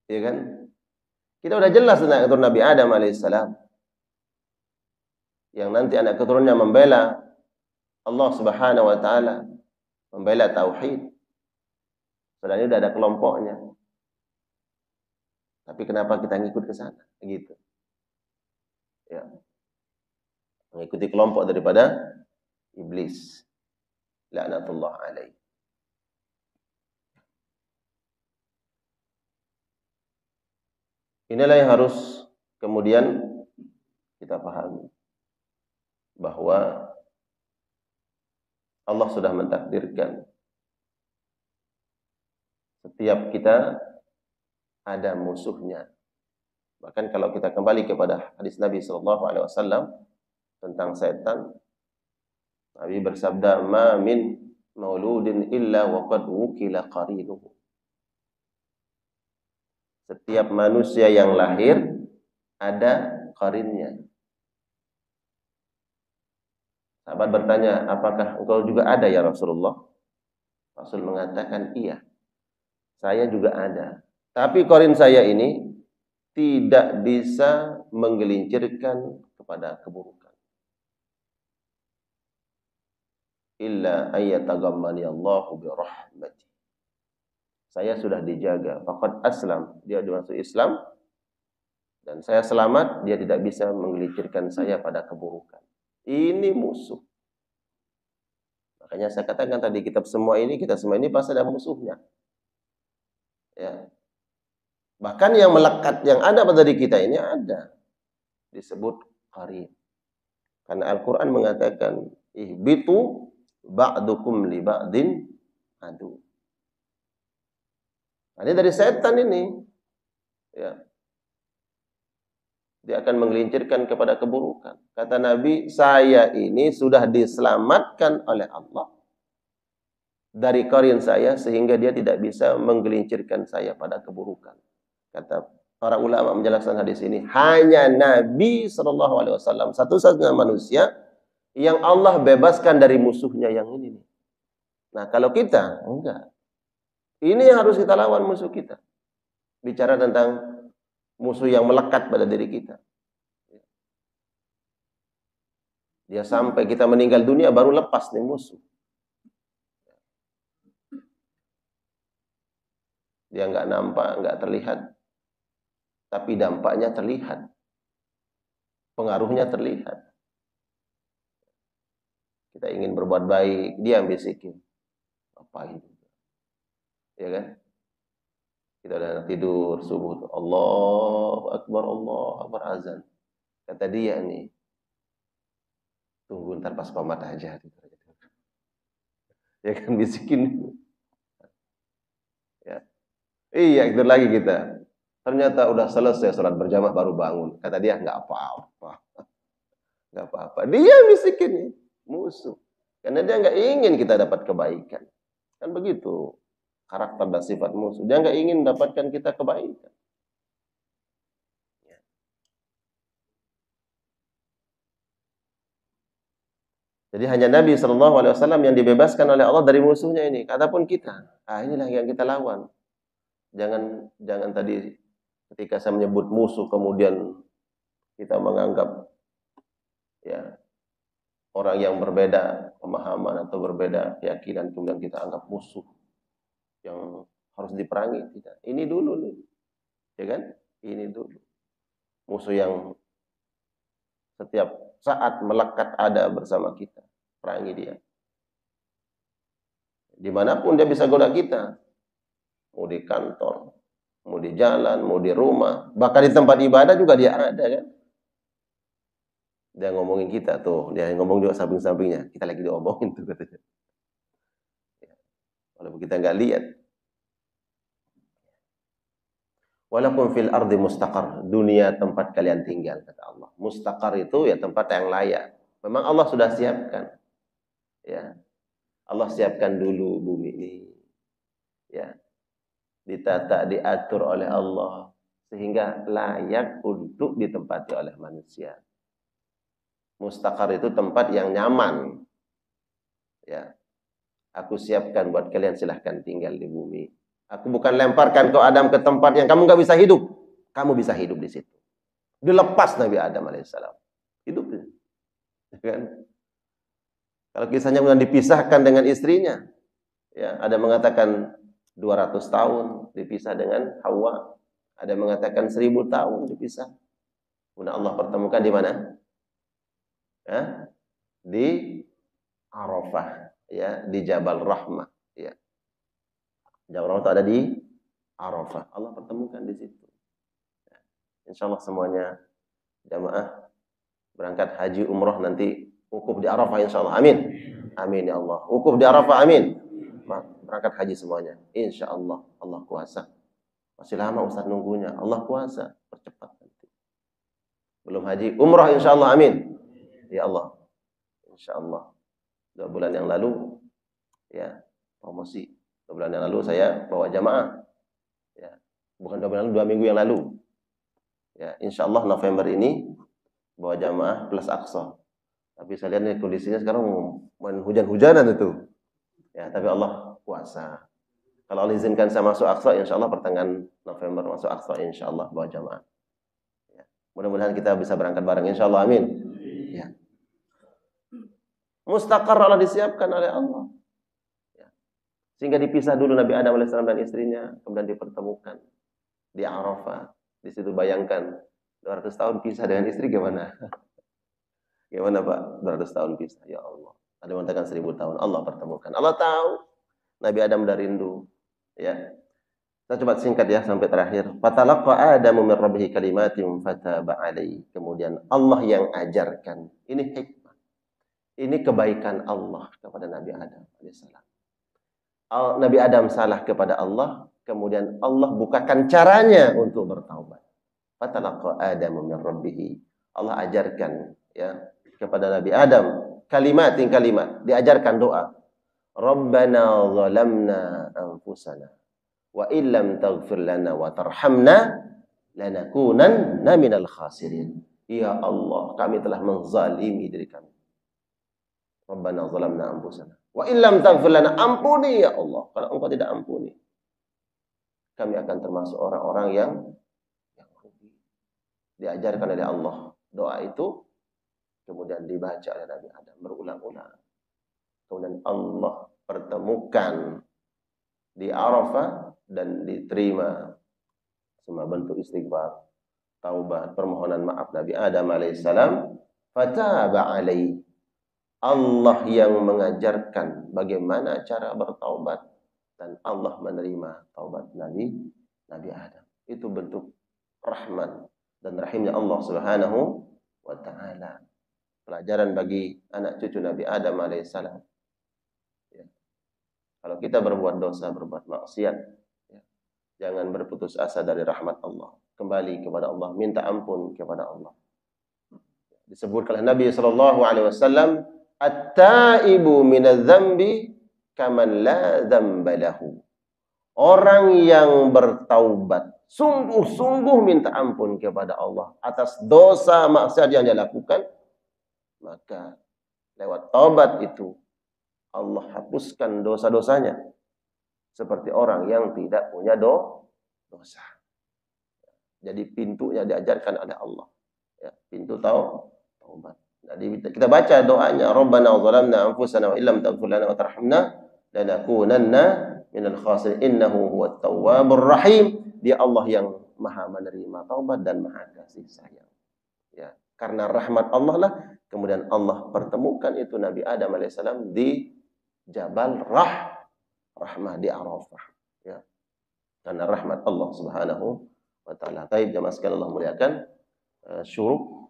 Ya kan? Kita udah jelas tentang keturunan Nabi Adam alaihissalam. Yang nanti anak keturunannya membela Allah Subhanahu wa taala, membela tauhid. Sebenarnya udah ada kelompoknya. Tapi kenapa kita ngikut ke sana? Gitu. Ya. Mengikuti kelompok daripada iblis. La'natullah alaih. Inilah yang harus kemudian kita pahami. Bahwa Allah sudah mentakdirkan setiap kita ada musuhnya. Bahkan kalau kita kembali kepada hadis Nabi SAW tentang setan, Nabi bersabda, "Ma min mauludin illa waqad wukila qarinuhu." Setiap manusia yang lahir ada qarinnya. Sahabat bertanya, "Apakah engkau juga ada ya Rasulullah?" Rasul mengatakan, "Iya. Saya juga ada. Tapi qarin saya ini tidak bisa menggelincirkan kepada keburukan. Illa ayyatagammani Allahu birahmati." Saya sudah dijaga. Faqad aslam. Dia masuk Islam. Dan saya selamat. Dia tidak bisa menggelincirkan saya pada keburukan. Ini musuh. Makanya saya katakan tadi, kita semua ini pasti ada musuhnya. Ya. Bahkan yang melekat, yang ada pada diri kita ini ada. Disebut qarin. Karena Al-Quran mengatakan, ihbitu ba'dukum li ba'din adu. Nah, ini dari setan ini. Ya. Dia akan menggelincirkan kepada keburukan. Kata Nabi, saya ini sudah diselamatkan oleh Allah dari qarin saya, sehingga dia tidak bisa menggelincirkan saya pada keburukan. Kata para ulama menjelaskan hadis ini, hanya Nabi SAW satu-satunya manusia yang Allah bebaskan dari musuhnya yang ini. Nah, kalau kita enggak. Ini yang harus kita lawan musuh kita. Bicara tentang musuh yang melekat pada diri kita. Dia sampai kita meninggal dunia baru lepas nih musuh. Dia enggak nampak, enggak terlihat. Tapi dampaknya terlihat. Pengaruhnya terlihat. Kita ingin berbuat baik, dia yang bisikin. Apa itu? Ya kan? Kita udah tidur subuh, Allahu Akbar azan. Kata dia nih, tunggu ntar pas qomat aja. Ya kan, bisikin. Ya. Iya, itu lagi kita. Ternyata udah selesai sholat berjamaah baru bangun. Kata dia, nggak apa-apa. Nggak apa-apa. Dia bisikin musuh. Karena dia nggak ingin kita dapat kebaikan. Kan begitu karakter dan sifat musuh. Dia nggak ingin mendapatkan kita kebaikan. Jadi hanya Nabi SAW yang dibebaskan oleh Allah dari musuhnya ini. Adapun kita, inilah yang kita lawan. Jangan tadi ketika saya menyebut musuh kemudian kita menganggap ya orang yang berbeda pemahaman atau berbeda keyakinan kemudian kita anggap musuh yang harus diperangi. Tidak. Ini dulu nih. Ya kan? Ini dulu. Musuh yang setiap saat melekat ada bersama kita. Perangi dia. Dimanapun dia bisa goda kita. Mau di kantor, mau di jalan, mau di rumah. Bahkan di tempat ibadah juga dia ada kan. Dia ngomongin kita tuh. Dia ngomong juga samping-sampingnya. Kita lagi diomongin tuh katanya. Walaupun kita nggak lihat. Walaupun fil ardi mustaqar, dunia tempat kalian tinggal kata Allah. Mustaqar itu ya tempat yang layak. Memang Allah sudah siapkan. Ya. Allah siapkan dulu bumi ini. Ya. Ditata, diatur oleh Allah sehingga layak untuk ditempati oleh manusia. Mustaqar itu tempat yang nyaman. Ya. Aku siapkan buat kalian, silahkan tinggal di bumi. Aku bukan lemparkan kau Adam ke tempat yang kamu nggak bisa hidup. Kamu bisa hidup di situ. Dilepas Nabi Adam alaihissalam. Hidup. Kan? Kalau kisahnya kemudian dipisahkan dengan istrinya. Ya, ada mengatakan 200 tahun dipisah dengan Hawa. Ada mengatakan 1000 tahun dipisah. Kemudian Allah pertemukan di mana? Ya, di Arafah. Ya, di Jabal Rahmah. Ya. Jabal Rahmah itu ada di Arafah. Allah pertemukan di situ. Ya. Insya Allah semuanya jamaah berangkat haji umroh nanti wukuf di Arafah insya Allah. Amin. Amin ya Allah. Wukuf di Arafah. Amin. Berangkat haji semuanya. Insya Allah. Allah kuasa. Masih lama Ustaz nunggunya. Allah kuasa. Percepat nanti. Belum haji. Umrah insya Allah. Amin. Ya Allah. Insya Allah. 2 bulan yang lalu. Ya. Promosi. 2 bulan yang lalu saya bawa jamaah. Ya. Bukan 2 bulan lalu. 2 minggu yang lalu. Ya. Insya Allah November ini. Bawa jamaah plus Aqsa. Tapi saya lihat nih kondisinya sekarang hujan-hujanan itu. Ya, tapi Allah kuasa. Kalau Allah izinkan saya masuk Aqsa, insya Allah pertengahan November masuk Aqsa, insya Allah bawa jamaah. Ya. Mudah-mudahan kita bisa berangkat bareng, insya Allah, amin. Ya. Mustaqar Allah disiapkan oleh Allah. Ya. Sehingga dipisah dulu Nabi Adam alaihissalam dan istrinya, kemudian dipertemukan di Arafah. Di situ bayangkan 200 tahun pisah dengan istri gimana? Gimana Pak? 200 tahun pisah. Ya Allah. Ada mengatakan 1000 tahun. Allah pertemukan. Allah tahu. Nabi Adam udah rindu. Ya. Kita coba singkat ya sampai terakhir. Fatalaqa Adamu min Rabbihi kalimatin fataba alaihi. Kemudian Allah yang ajarkan. Ini hikmah. Ini kebaikan Allah kepada Nabi Adam alaihissalam. Nabi Adam salah kepada Allah. Kemudian Allah bukakan caranya untuk bertaubat. Fatalaqa Adamu min Rabbihi. Allah ajarkan ya kepada Nabi Adam kalimat, diajarkan doa. Rabbana zalamna anfusana wa illam taghfir lana wa tarhamna lanakunanna minal khasirin. Ya Allah, kami telah menzalimi diri kami. Rabbana zalamna anfusana wa illam taghfir lana, ampuni ya Allah. Kalau Engkau tidak ampuni, kami akan termasuk orang-orang yang rugi. Diajarkan oleh Allah doa itu. Kemudian dibaca oleh Nabi Adam berulang-ulang. Kemudian Allah pertemukan di Arafah dan diterima semua bentuk istighfar, taubat, permohonan maaf Nabi Adam alaihissalam. Fataba alaihi. Allah yang mengajarkan bagaimana cara bertaubat dan Allah menerima taubat Nabi Adam. Itu bentuk rahman dan rahimnya Allah Subhanahu wa taala. Pelajaran bagi anak cucu Nabi Adam alaihissalam. Ya. Kalau kita berbuat dosa, berbuat maksiat, ya, Jangan berputus asa dari rahmat Allah. Kembali kepada Allah, minta ampun kepada Allah. Disebutkan Nabi sallallahu alaihi wasallam, "At-taibu minadz-dzambi kaman la dzamba lahu." Orang yang bertaubat, sungguh-sungguh minta ampun kepada Allah atas dosa maksiat yang dia lakukan, maka lewat taubat itu Allah hapuskan dosa-dosanya seperti orang yang tidak punya dosa. Jadi pintunya diajarkan oleh Allah. Ya, pintu taubat. Jadi kita baca doanya, Rabbana zalamna anfusana wa illam taghfir lana wa tarhamna lanakunanna minal khasirin innahu huwat tawwabur rahim. Dia Allah yang Maha menerima taubat dan Maha kasih sayang. Ya, karena rahmat Allah lah kemudian Allah pertemukan itu Nabi Adam alaihissalam di Jabal Rahmah di Arafah. Ya. Karena rahmat Allah Subhanahu wa taala. Taib jamaah sekalian Allah muliakan, syuruk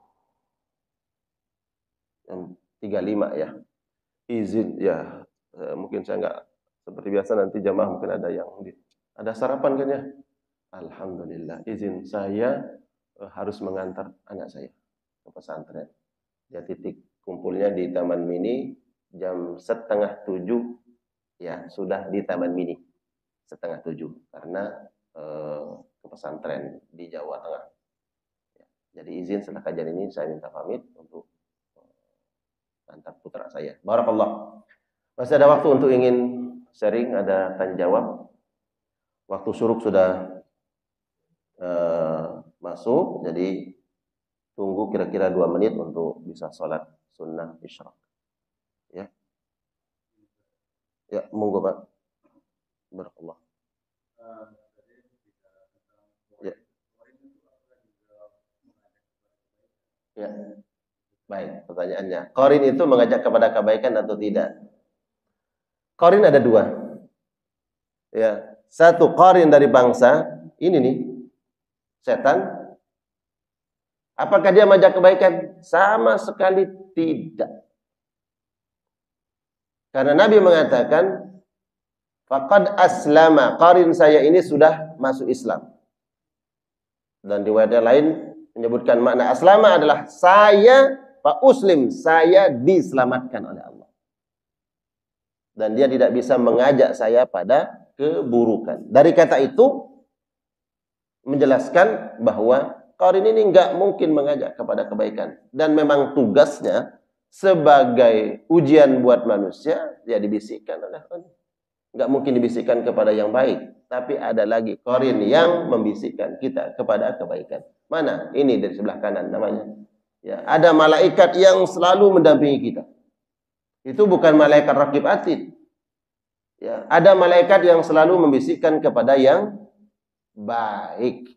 yang 35 ya. Izin ya, mungkin saya enggak seperti biasa, nanti jamaah mungkin ada yang ada sarapan kan ya. Alhamdulillah, izin saya harus mengantar anak saya ke pesantren. Dia titik kumpulnya di Taman Mini jam 6:30. Ya, sudah di Taman Mini 6:30 karena ke pesantren di Jawa Tengah. Ya, jadi izin setelah kajian ini saya minta pamit untuk antar putra saya. Barakallah. Masih ada waktu untuk ingin sharing, ada tanya jawab. Waktu syuruk sudah masuk, jadi tunggu kira-kira 2 menit untuk bisa sholat sunnah isyraq. Ya. Ya, monggo Pak. Barakallah. Ya. Ya. Baik, pertanyaannya. Qarin itu mengajak kepada kebaikan atau tidak? Qarin ada 2. Ya, satu qarin dari bangsa ini nih, setan. Apakah dia mengajak kebaikan? Sama sekali tidak. Karena Nabi mengatakan, faqad aslama, qarin saya ini sudah masuk Islam. Dan riwayat lain menyebutkan makna aslama adalah saya fa uslim, saya diselamatkan oleh Allah. Dan dia tidak bisa mengajak saya pada keburukan. Dari kata itu menjelaskan bahwa qarin ini enggak mungkin mengajak kepada kebaikan, dan memang tugasnya sebagai ujian buat manusia, dia dibisikkan oleh Allah. Enggak mungkin dibisikkan kepada yang baik, tapi ada lagi qarin yang membisikkan kita kepada kebaikan. Mana? Ini dari sebelah kanan namanya. Ya, ada malaikat yang selalu mendampingi kita. Itu bukan malaikat raqib atid. Ya, ada malaikat yang selalu membisikkan kepada yang baik.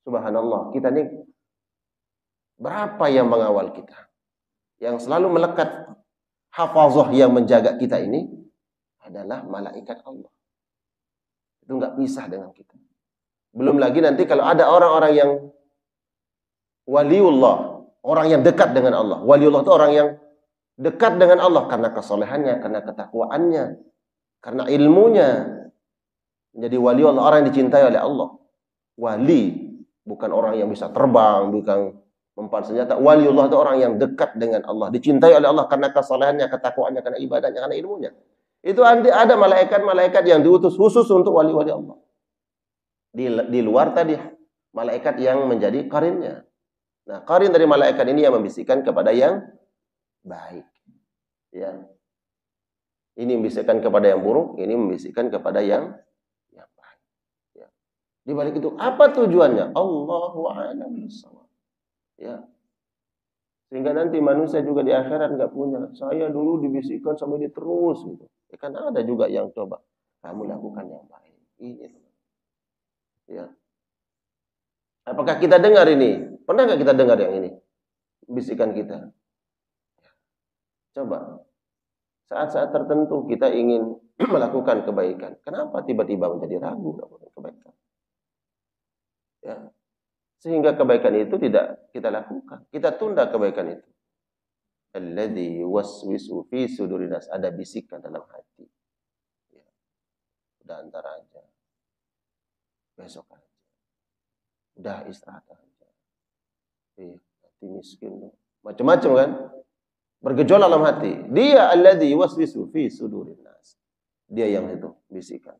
Subhanallah, kita ini berapa yang mengawal kita? Yang selalu melekat hafazah yang menjaga kita ini adalah malaikat Allah. Itu enggak pisah dengan kita. Belum lagi nanti kalau ada orang-orang yang waliullah, orang yang dekat dengan Allah. Waliullah itu orang yang dekat dengan Allah karena kesolehannya, karena ketakwaannya, karena ilmunya. Menjadi waliullah, orang yang dicintai oleh Allah. Wali bukan orang yang bisa terbang, bukan mempan senjata. Waliullah itu orang yang dekat dengan Allah, dicintai oleh Allah karena kesalehannya, ketakwaannya, karena ibadahnya, karena ilmunya. Itu ada malaikat-malaikat yang diutus khusus untuk wali-wali Allah. Di luar tadi malaikat yang menjadi qarinnya. Nah, qarin dari malaikat ini yang membisikkan kepada yang baik. Ya. Ini membisikkan kepada yang buruk, ini membisikkan kepada yang baik. Ya. Di balik itu apa tujuannya? Allahu a'lam bishawab. Ya. Sehingga nanti manusia juga di akhirat enggak punya. Saya dulu dibisikkan sampai diterus gitu. Ya, kan ada juga yang coba kamu lakukan yang baik. Ini. Ya. Apakah kita dengar ini? Pernah enggak kita dengar yang ini? Bisikan kita. Coba. Saat-saat tertentu kita ingin melakukan kebaikan. Kenapa tiba-tiba menjadi ragu melakukan kebaikan? Ya. Sehingga kebaikan itu tidak kita lakukan. Kita tunda kebaikan itu. Alladzi yuwaswisu fi sudurin nas, ada bisikan dalam hati. Ya. Udah antar aja. besok aja. Udah istirahat aja. Iya, hati miskin. Macam-macam kan? Bergejolak dalam hati. Dia alladzi yuwaswisu fi sudurin nas. Dia yang itu bisikan.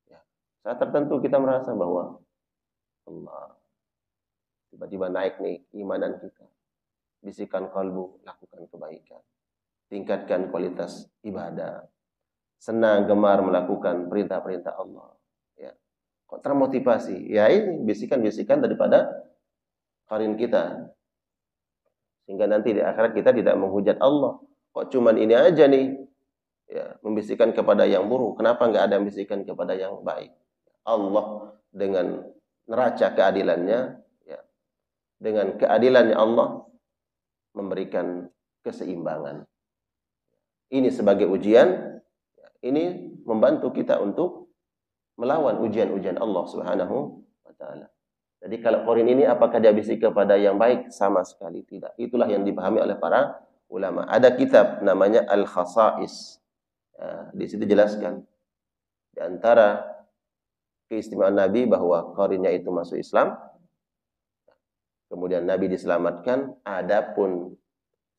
Ya. Saat tertentu kita merasa bahwa Allah tiba-tiba naik nih imanan kita. Bisikan kalbu, lakukan kebaikan. Tingkatkan kualitas ibadah. Senang gemar melakukan perintah-perintah Allah. Ya. Kok termotivasi? Ya ini bisikan-bisikan daripada qarin kita. Sehingga nanti di akhirat kita tidak menghujat Allah. Kok cuman ini aja nih? Ya, membisikkan kepada yang buruk. Kenapa nggak ada membisikkan kepada yang baik? Allah dengan neraca keadilannya, ya, dengan keadilannya Allah memberikan keseimbangan. Ini sebagai ujian, ini membantu kita untuk melawan ujian-ujian Allah Subhanahu wa taala. Jadi kalau qarin ini apakah dia bisik kepada yang baik? Sama sekali tidak. Itulah yang dipahami oleh para ulama. Ada kitab namanya Al-Khasa'is. Ya, di situ jelaskan di antara keistimewaan Nabi bahwa qarinnya itu masuk Islam. Kemudian Nabi diselamatkan. Adapun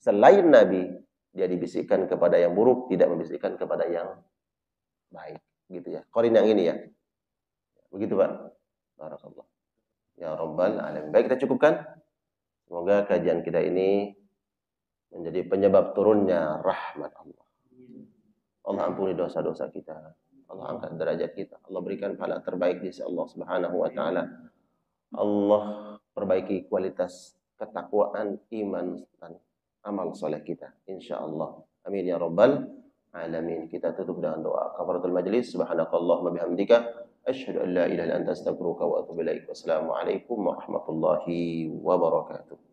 selain Nabi, dia dibisikkan kepada yang buruk, tidak membisikkan kepada yang baik. Gitu ya. Qarin yang ini ya. Begitu Pak. Barakallah. Ya Rabbal Alamin. Baik, kita cukupkan. Semoga kajian kita ini menjadi penyebab turunnya rahmat Allah. Allah ampuni dosa-dosa kita. Allah angkat derajat kita. Allah berikan pahala terbaik di sisi Allah Subhanahu wa taala. Allah perbaiki kualitas ketakwaan, iman dan amal saleh kita insyaallah. Amin ya Rabbal Alamin. Kita tutup dengan doa kafaratul majlis. Subhanakallahumma bihamdika asyhadu an la ilaha illa anta astaghfiruka wa atubu ilaik. Wassalamualaikum warahmatullahi wabarakatuh.